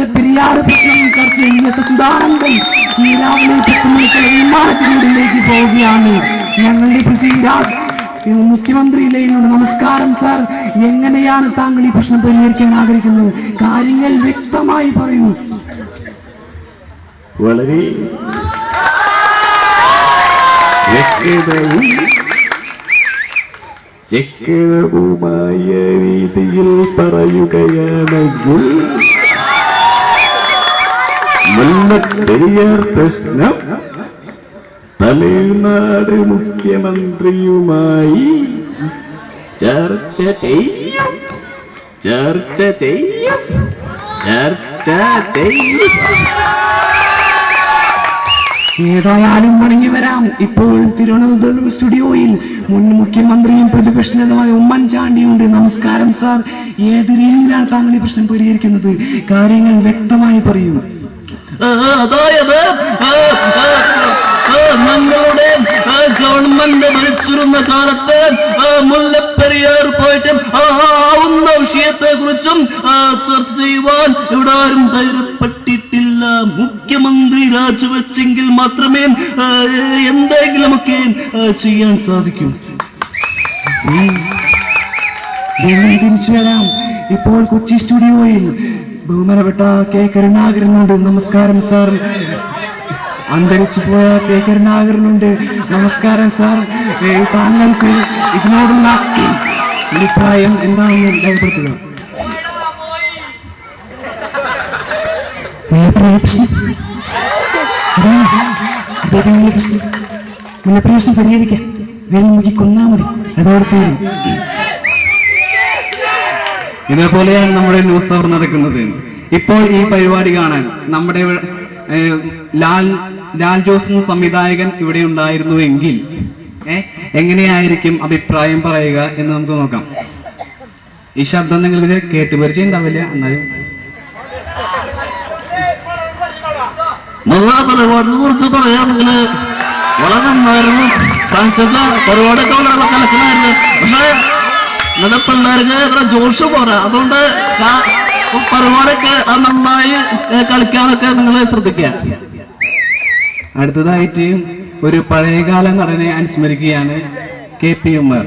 മുല്ലപ്പെരിയാർ പ്രശ്നം ചർച്ച ചെയ്യ സച്ചിദാനന്ദൻ ഈ രാവിലെ 10 മണിക്കുള്ള വിമാനത്തിലൂടിലേക്ക് പോവുകയാണ്. ഞങ്ങളുടെ പൃഥ്വിരാജ് മുഖ്യമന്ത്രിയിലേക്കുണ്ട്. നമസ്കാരം സാർ, എങ്ങനെയാണ് താങ്കൾ ഈ പ്രശ്നം പരിഹരിക്കാൻ ആഗ്രഹിക്കുന്നത്? കാര്യങ്ങൾ വ്യക്തമായി പറയൂ. വളരെ വ്യക്തവുമായ രീതിയിൽ പറയുകയാണെങ്കിൽ മുല്ലപ്പെരിയാർ പ്രശ്നം തമിഴ്നാട് മുഖ്യമന്ത്രിയുമായി ചർച്ച ചെയ്യും. ഏതായാലും മടങ്ങി വരാം. ഇപ്പോൾ തിരുവനന്തപുരം സ്റ്റുഡിയോയിൽ മുൻ മുഖ്യമന്ത്രിയും പ്രതിപക്ഷ നേതാവായ ഉമ്മൻചാണ്ടിയുണ്ട്. നമസ്കാരം സാർ, ഏത് രീതിയിലാണ് താങ്കൾ ഈ പ്രശ്നം പരിഹരിക്കുന്നത്? കാര്യങ്ങൾ വ്യക്തമായി പറയൂ. അതായത് ഞങ്ങളുടെ ഗവൺമെന്റ് ഭരിച്ചിരുന്ന കാലത്ത് മുല്ലപ്പെരിയാർ പോയിട്ട് ആവുന്ന വിഷയത്തെ കുറിച്ചും ചർച്ച ചെയ്യുവാൻ ഇവിടെ ആരും ധൈര്യപ്പെട്ടിട്ടില്ല. മുഖ്യമന്ത്രി രാജിവെച്ചെങ്കിൽ മാത്രമേ എന്തെങ്കിലുമൊക്കെ ചെയ്യാൻ സാധിക്കൂ. തിരിച്ചു വരാം. ഇപ്പോൾ കൊച്ചി സ്റ്റുഡിയോയിൽ ബഹുമാനപ്പെട്ട കെ കരുണാകരനുണ്ട്. നമസ്കാരം സാർ. അന്തരിച്ചു പോയ കെ കരുണാകരനുണ്ട്. നമസ്കാരം സാർ. താങ്കൾക്ക് ഇതിനോടുള്ള അഭിപ്രായം എന്താണെന്ന് രേഖപ്പെടുത്തുക. മുല്ലപ്രശ്നം പരിഹരിക്കാം. വേറെ നോക്കി കൊന്നാ മതി, അതോടെ തീരും. ഇതേപോലെയാണ് നമ്മുടെ ന്യൂസ് അവർ നടക്കുന്നത്. ഇപ്പോൾ ഈ പരിപാടി കാണാൻ നമ്മുടെ ലാൽ ജോസ് എന്ന സംവിധായകൻ ഇവിടെ ഉണ്ടായിരുന്നുവെങ്കിൽ എങ്ങനെയായിരിക്കും അഭിപ്രായം പറയുക എന്ന് നമുക്ക് നോക്കാം. ഈ ശബ്ദം നിങ്ങൾക്ക് കേട്ട് പരിചയം ഉണ്ടാവില്ല, എന്നാലും പരിപാടിനെ കുറിച്ച് പറയാമെങ്കിൽ വളരെ നന്നായിരുന്നു. പരിപാടിയൊക്കെ വളരെ കലക്കലായിരുന്നു. പക്ഷെ ഇന്നത്തെ പിള്ളേർക്ക് ഇവിടെ ജോഷ് പോരാ. അതുകൊണ്ട് പരിപാടിയൊക്കെ നന്നായി കളിക്കാനൊക്കെ നിങ്ങൾ ശ്രദ്ധിക്കുക. അടുത്തതായിട്ട് ഒരു പഴയകാല നടനെ അനുസ്മരിക്കുകയാണ് KP ഉമ്മർ.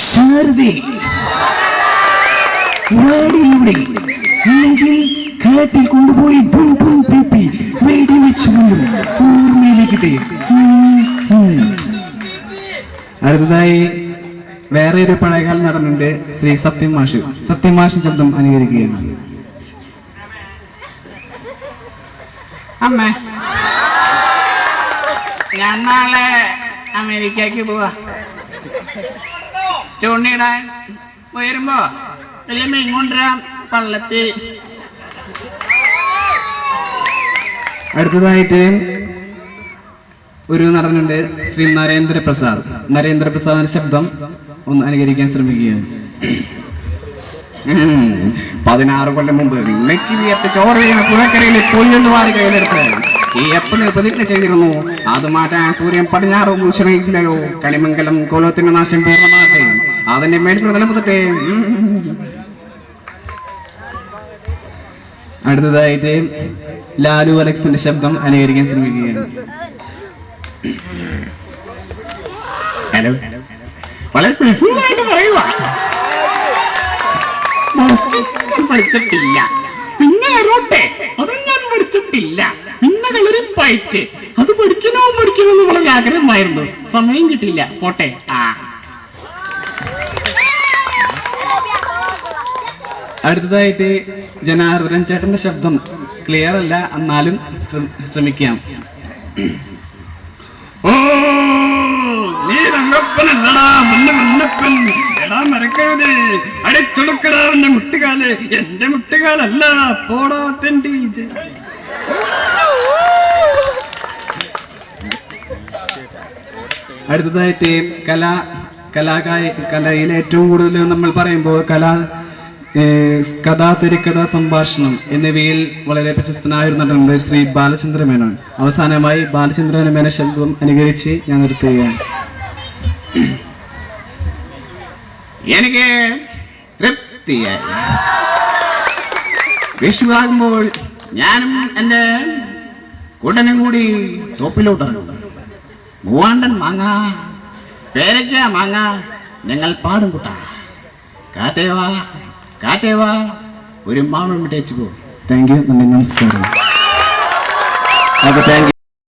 ശാരദേ, അല്ലെങ്കിൽ കാട്ടിൽ കൊണ്ടുപോയി വേടി വെച്ചുകൊണ്ടും ഓർമ്മയിലേക്കിട്ടേ. അടുത്തതായി വേറെ ഒരു പഴയകാല നടനുണ്ട്, ശ്രീ സത്യം മാഷ്. സത്യം മാഷ് ശബ്ദം അനുകരിക്കുകയാണ്. അമ്മ, ഞാൻ നാളെ അമേരിക്കക്ക് പോവാ. ചൂണ്ടിയിടാൻ വരുമ്പോ വലിയ മീൻ കൊണ്ടുവരാം പള്ളത്തി. അടുത്തതായിട്ട് ഒരു നടനുണ്ട്, ശ്രീ നരേന്ദ്രപ്രസാദ്. നരേന്ദ്രപ്രസാദിന്റെ ശബ്ദം ഒന്ന് അനുകരിക്കാൻ ശ്രമിക്കുകയാണ്. 16 കൊല്ലം മുമ്പ് നെറ്റിവിയത്ത് ചോറ് വീണ പുഴക്കരയിൽ പൊളിയൊന്ന് വാരി കയ്യിലെടുത്ത് ഈ എപ്പിന് പ്രതിജ്ഞ ചെയ്തിരുന്നു. അത് മാറ്റാൻ സൂര്യൻ പടിഞ്ഞാറ് ശ്രമിക്കില്ലല്ലോ. കളിമംഗലം കോലത്തിന്റെ നാശം പൂർണ്ണമാകട്ടെ, അതിന്റെ മേൽക്കൂടെ നിലനിർത്തട്ടെ. അടുത്തതായിട്ട് ലാലു അലക്സിന്റെ ശബ്ദം അനുകരിക്കാൻ ശ്രമിക്കുകയാണ്. ഹലോ, വളരെ പ്രസിദ്ധമായിട്ട് പറയുക. പഠിച്ചിട്ടില്ല, പിന്നെ അരോട്ടെ അതും ഞാൻ പഠിച്ചിട്ടില്ല. പിന്നെ കളരിപ്പായിട്ട് അത് പഠിക്കണമെന്ന് വളരെ ആഗ്രഹമായിരുന്നു. സമയം കിട്ടിയില്ല. പോട്ടെ. അടുത്തതായിട്ട് ജനാർദ്ദനൻ ചേട്ടന്റെ ശബ്ദം ക്ലിയർ അല്ല, എന്നാലും ശ്രമിക്കാം. ഓ, നീ രംഗപ്പനല്ലടാ, മുന്നപ്പൻ. എടാ മരക്കരുത്, അടിച്ചൊടുക്കടാ എന്റെ മുട്ടുകാല്. എന്റെ മുട്ടുകാലല്ല, പോടാ തെണ്ടി. അടുത്തതായിട്ട് കലയിൽ ഏറ്റവും കൂടുതൽ നമ്മൾ പറയുമ്പോൾ കഥ, തിരക്കഥ, സംഭാഷണം എന്നിവയിൽ വളരെ പ്രശസ്തനായ ഒരു നടനുണ്ട്, ശ്രീ ബാലചന്ദ്ര മേനോൻ. അവസാനമായി ബാലചന്ദ്ര മേനോൻ ശബ്ദം അനുകരിച്ച് ഞാൻ നിർത്തുകയാണ്. എനിക്ക് തൃപ്തിയായി. വിഷുവാകുമ്പോൾ ഞാനും എൻ്റെ കൂട്ടനും കൂടി തോപ്പിലോട്ടിറങ്ങും. മൂവാണ്ടൻ മാങ്ങ, പേരയ്ക്ക മാങ്ങ, ഞങ്ങൾ പാടും കൂട്ടാ. കാറ്റേവാ കാറ്റേവാ ഒരു മാമൻ വിട്ടേച്ചു പോകും. Thank you. നന്ദി, നമസ്കാരം. Thank you.